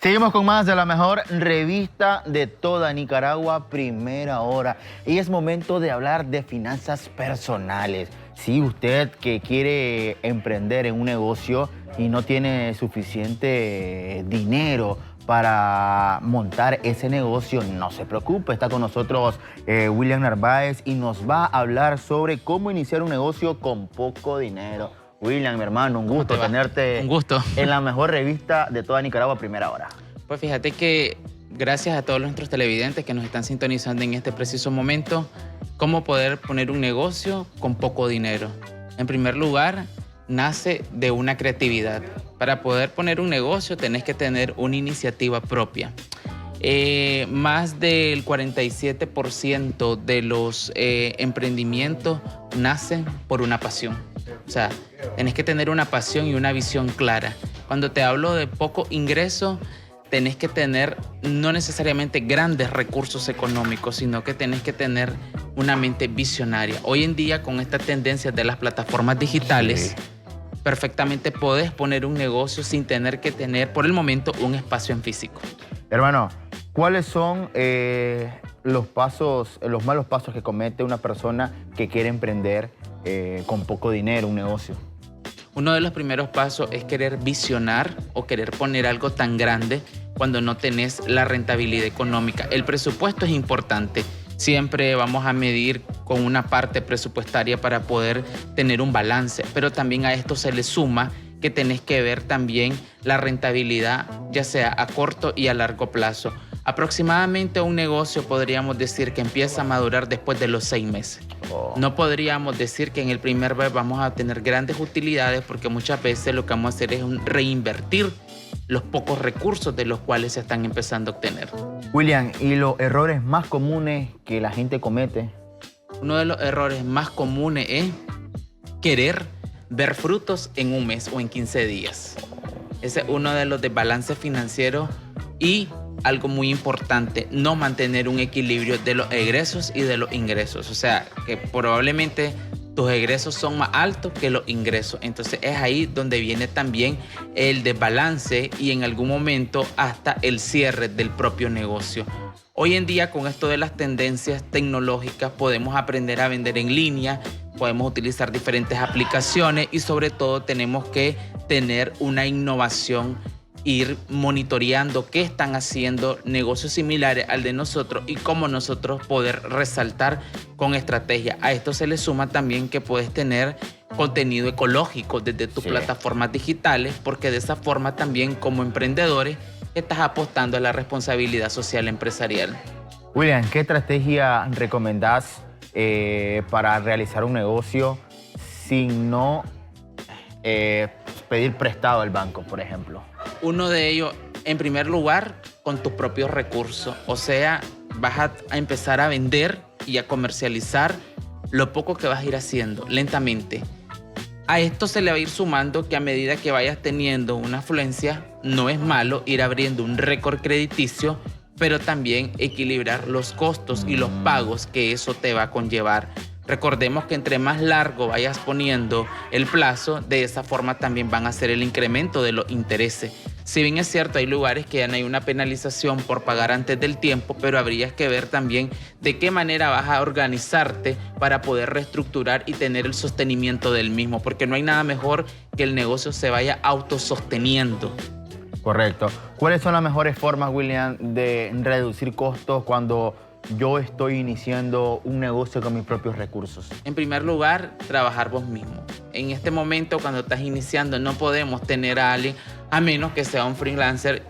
Seguimos con más de la mejor revista de toda Nicaragua, Primera Hora. Y es momento de hablar de finanzas personales. Si usted que quiere emprender en un negocio y no tiene suficiente dinero para montar ese negocio, no se preocupe. Está con nosotros William Narváez y nos va a hablar sobre cómo iniciar un negocio con poco dinero. William, mi hermano, un gusto tenerte en la mejor revista de toda Nicaragua, Primera Hora. Pues fíjate que gracias a todos nuestros televidentes que nos están sintonizando en este preciso momento, cómo poder poner un negocio con poco dinero. En primer lugar, nace de una creatividad. Para poder poner un negocio tenés que tener una iniciativa propia. Más del 47% de los emprendimientos nacen por una pasión. O sea, tenés que tener una pasión y una visión clara. Cuando te hablo de poco ingreso, tenés que tener no necesariamente grandes recursos económicos, sino que tenés que tener una mente visionaria. Hoy en día, con esta tendencia de las plataformas digitales, perfectamente podés poner un negocio sin tener que tener, por el momento, un espacio en físico. Hermano, ¿cuáles son los malos pasos que comete una persona que quiere emprender con poco dinero, un negocio? Uno de los primeros pasos es querer visionar o querer poner algo tan grande cuando no tenés la rentabilidad económica. El presupuesto es importante. Siempre vamos a medir con una parte presupuestaria para poder tener un balance, pero también a esto se le suma que tenés que ver también la rentabilidad, ya sea a corto y a largo plazo. Aproximadamente un negocio podríamos decir que empieza a madurar después de los 6 meses. No podríamos decir que en el primer mes vamos a tener grandes utilidades, porque muchas veces lo que vamos a hacer es reinvertir los pocos recursos de los cuales se están empezando a obtener. William, ¿y los errores más comunes que la gente comete? Uno de los errores más comunes es querer ver frutos en un mes o en 15 días. Ese es uno de los desbalances financieros y algo muy importante, no mantener un equilibrio de los egresos y de los ingresos. O sea, que probablemente tus egresos son más altos que los ingresos. Entonces es ahí donde viene también el desbalance y en algún momento hasta el cierre del propio negocio. Hoy en día, con esto de las tendencias tecnológicas, podemos aprender a vender en línea, podemos utilizar diferentes aplicaciones y sobre todo tenemos que tener una innovación, ir monitoreando qué están haciendo negocios similares al de nosotros y cómo nosotros poder resaltar con estrategia. A esto se le suma también que puedes tener contenido ecológico desde tus plataformas digitales, porque de esa forma también como emprendedores estás apostando a la responsabilidad social empresarial. William, ¿qué estrategia recomendás para realizar un negocio sin no pedir prestado al banco, por ejemplo? Uno de ellos, en primer lugar, con tus propios recursos. O sea, vas a empezar a vender y a comercializar lo poco que vas a ir haciendo lentamente. A esto se le va a ir sumando que a medida que vayas teniendo una afluencia, no es malo ir abriendo un récord crediticio, pero también equilibrar los costos y los pagos que eso te va a conllevar. Recordemos que entre más largo vayas poniendo el plazo, de esa forma también van a hacer el incremento de los intereses. Si bien es cierto, hay lugares que ya no hay una penalización por pagar antes del tiempo, pero habría que ver también de qué manera vas a organizarte para poder reestructurar y tener el sostenimiento del mismo, porque no hay nada mejor que el negocio se vaya autososteniendo. Correcto. ¿Cuáles son las mejores formas, William, de reducir costos cuando yo estoy iniciando un negocio con mis propios recursos? En primer lugar, trabajar vos mismo. En este momento, cuando estás iniciando, no podemos tener a alguien, a menos que sea un freelancer,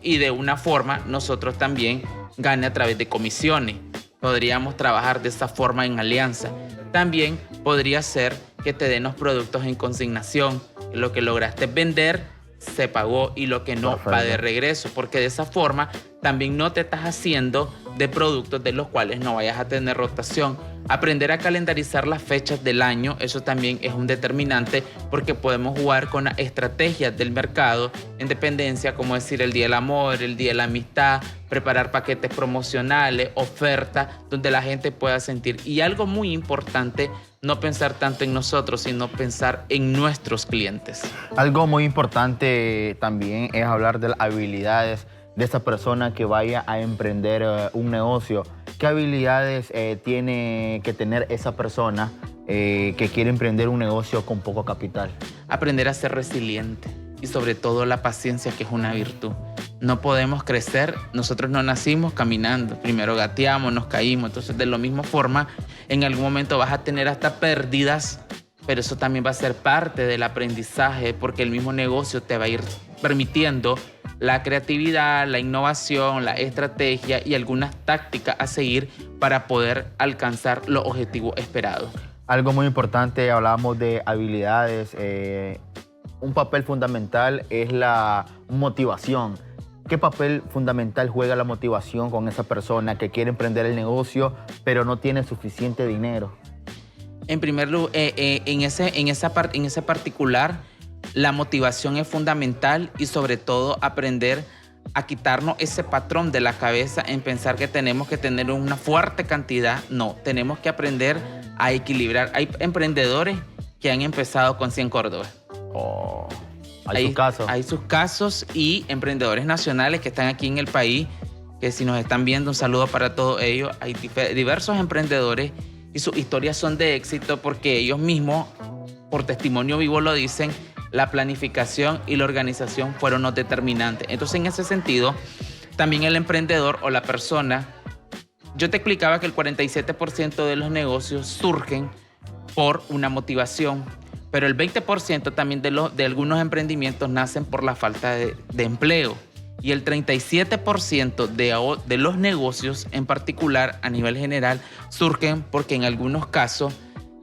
y de una forma nosotros también gane a través de comisiones. Podríamos trabajar de esa forma en alianza. También podría ser que te den los productos en consignación. Lo que lograste vender se pagó y lo que no va de regreso, porque de esa forma también no te estás haciendo de productos de los cuales no vayas a tener rotación. Aprender a calendarizar las fechas del año, eso también es un determinante, porque podemos jugar con las estrategias del mercado en dependencia, como decir el Día del Amor, el Día de la Amistad, preparar paquetes promocionales, ofertas, donde la gente pueda sentir. Y algo muy importante, no pensar tanto en nosotros, sino pensar en nuestros clientes. Algo muy importante también es hablar de las habilidades de esa persona que vaya a emprender un negocio? ¿Qué habilidades tiene que tener esa persona que quiere emprender un negocio con poco capital? Aprender a ser resiliente y sobre todo la paciencia, que es una virtud. No podemos crecer, nosotros no nacimos caminando, primero gateamos, nos caímos, entonces de la misma forma en algún momento vas a tener hasta pérdidas, pero eso también va a ser parte del aprendizaje porque el mismo negocio te va a ir permitiendo la creatividad, la innovación, la estrategia y algunas tácticas a seguir para poder alcanzar los objetivos esperados. Algo muy importante, hablábamos de habilidades, un papel fundamental es la motivación. ¿Qué papel fundamental juega la motivación con esa persona que quiere emprender el negocio pero no tiene suficiente dinero? En primer lugar, en ese particular, la motivación es fundamental y sobre todo aprender a quitarnos ese patrón de la cabeza en pensar que tenemos que tener una fuerte cantidad. No, tenemos que aprender a equilibrar. Hay emprendedores que han empezado con 100 córdobas. Oh, hay sus casos. Hay sus casos y emprendedores nacionales que están aquí en el país, que si nos están viendo, un saludo para todos ellos. Hay diversos emprendedores y sus historias son de éxito porque ellos mismos, por testimonio vivo lo dicen, la planificación y la organización fueron los determinantes. Entonces, en ese sentido, también el emprendedor o la persona, yo te explicaba que el 47% de los negocios surgen por una motivación, pero el 20% también de algunos emprendimientos nacen por la falta de empleo. Y el 37% de los negocios en particular a nivel general surgen porque en algunos casos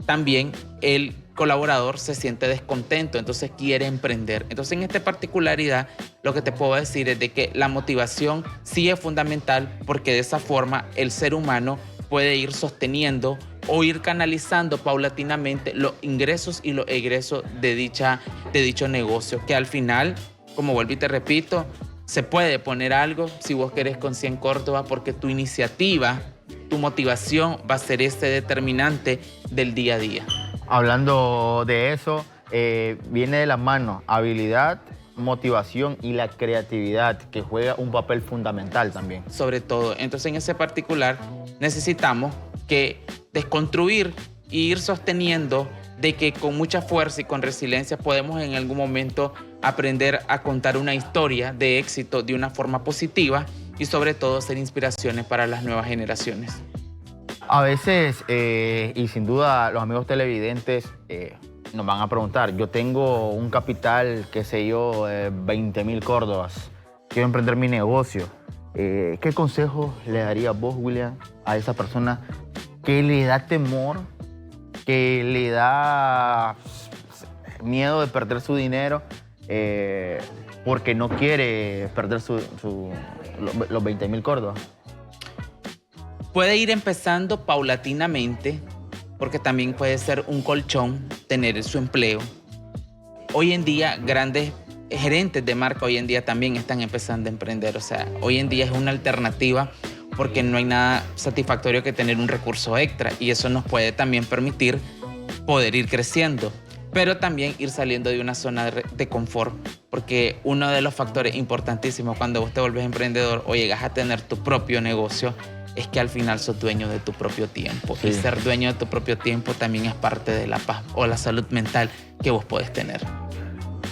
también el colaborador se siente descontento, entonces quiere emprender. Entonces en esta particularidad lo que te puedo decir es de que la motivación sí es fundamental porque de esa forma el ser humano puede ir sosteniendo o ir canalizando paulatinamente los ingresos y los egresos de dicho negocio, que al final, como vuelvo y te repito, se puede poner algo si vos querés con 100 Córdoba porque tu iniciativa, tu motivación va a ser ese determinante del día a día. Hablando de eso, viene de la mano habilidad, motivación y la creatividad, que juega un papel fundamental también. Sobre todo, entonces en ese particular necesitamos que desconstruir e ir sosteniendo de que con mucha fuerza y con resiliencia podemos en algún momento aprender a contar una historia de éxito de una forma positiva y sobre todo ser inspiraciones para las nuevas generaciones. A veces, y sin duda los amigos televidentes nos van a preguntar, yo tengo un capital, qué sé yo, 20.000 Córdobas, quiero emprender mi negocio. ¿Qué consejo le daría vos, William, a esa persona que le da temor, que le da miedo de perder su dinero porque no quiere perder los 20.000 Córdobas? Puede ir empezando paulatinamente, porque también puede ser un colchón tener su empleo. Hoy en día, grandes gerentes de marca hoy en día también están empezando a emprender. O sea, hoy en día es una alternativa porque no hay nada satisfactorio que tener un recurso extra y eso nos puede también permitir poder ir creciendo, pero también ir saliendo de una zona de confort, porque uno de los factores importantísimos cuando vos te vuelves emprendedor o llegas a tener tu propio negocio es que al final sos dueño de tu propio tiempo. Sí. Y ser dueño de tu propio tiempo también es parte de la paz o la salud mental que vos podés tener.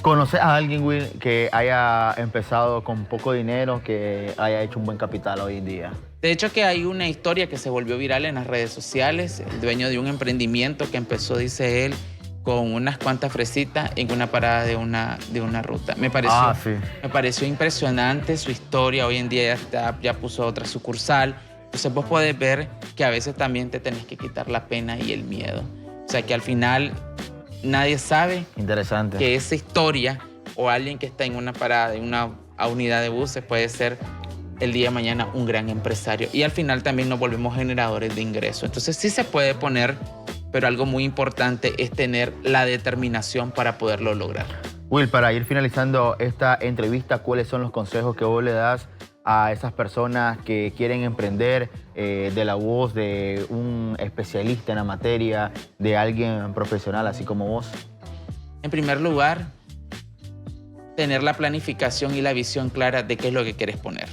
¿Conoces a alguien, Will, que haya empezado con poco dinero, que haya hecho un buen capital hoy en día? De hecho, que hay una historia que se volvió viral en las redes sociales, el dueño de un emprendimiento que empezó, dice él, con unas cuantas fresitas en una parada de una ruta. Me pareció impresionante su historia. Hoy en día ya puso otra sucursal. Entonces vos podés ver que a veces también te tenés que quitar la pena y el miedo. O sea que al final nadie sabe que esa historia o alguien que está en una parada de una unidad de buses puede ser el día de mañana un gran empresario. Y al final también nos volvemos generadores de ingresos. Entonces sí se puede poner, pero algo muy importante es tener la determinación para poderlo lograr. Will, para ir finalizando esta entrevista, ¿cuáles son los consejos que vos le das a esas personas que quieren emprender de la voz de un especialista en la materia, de alguien profesional así como vos? En primer lugar, tener la planificación y la visión clara de qué es lo que quieres poner.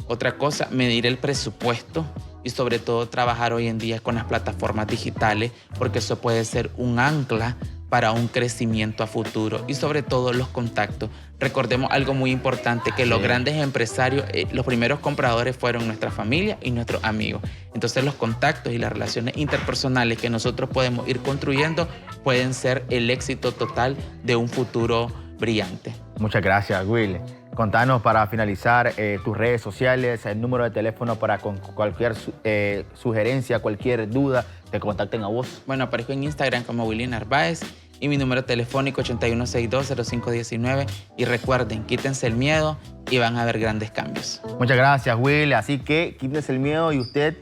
Otra cosa, medir el presupuesto y sobre todo trabajar hoy en día con las plataformas digitales, porque eso puede ser un ancla para un crecimiento a futuro y sobre todo los contactos. Recordemos algo muy importante, que los grandes empresarios, los primeros compradores fueron nuestra familia y nuestros amigos. Entonces los contactos y las relaciones interpersonales que nosotros podemos ir construyendo pueden ser el éxito total de un futuro brillante. Muchas gracias, Will. Contanos para finalizar tus redes sociales, el número de teléfono para con cualquier sugerencia, cualquier duda, te contacten a vos. Bueno, aparezco en Instagram como Willy Narváez y mi número telefónico 8162-0519. Y recuerden, quítense el miedo y van a ver grandes cambios. Muchas gracias, Will. Así que quítense el miedo y usted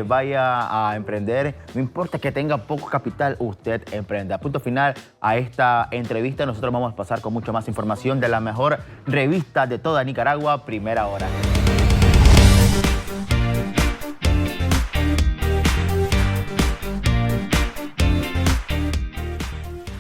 vaya a emprender. No importa que tenga poco capital, usted emprenda. Punto final a esta entrevista. Nosotros vamos a pasar con mucho más información de la mejor revista de toda Nicaragua, Primera Hora.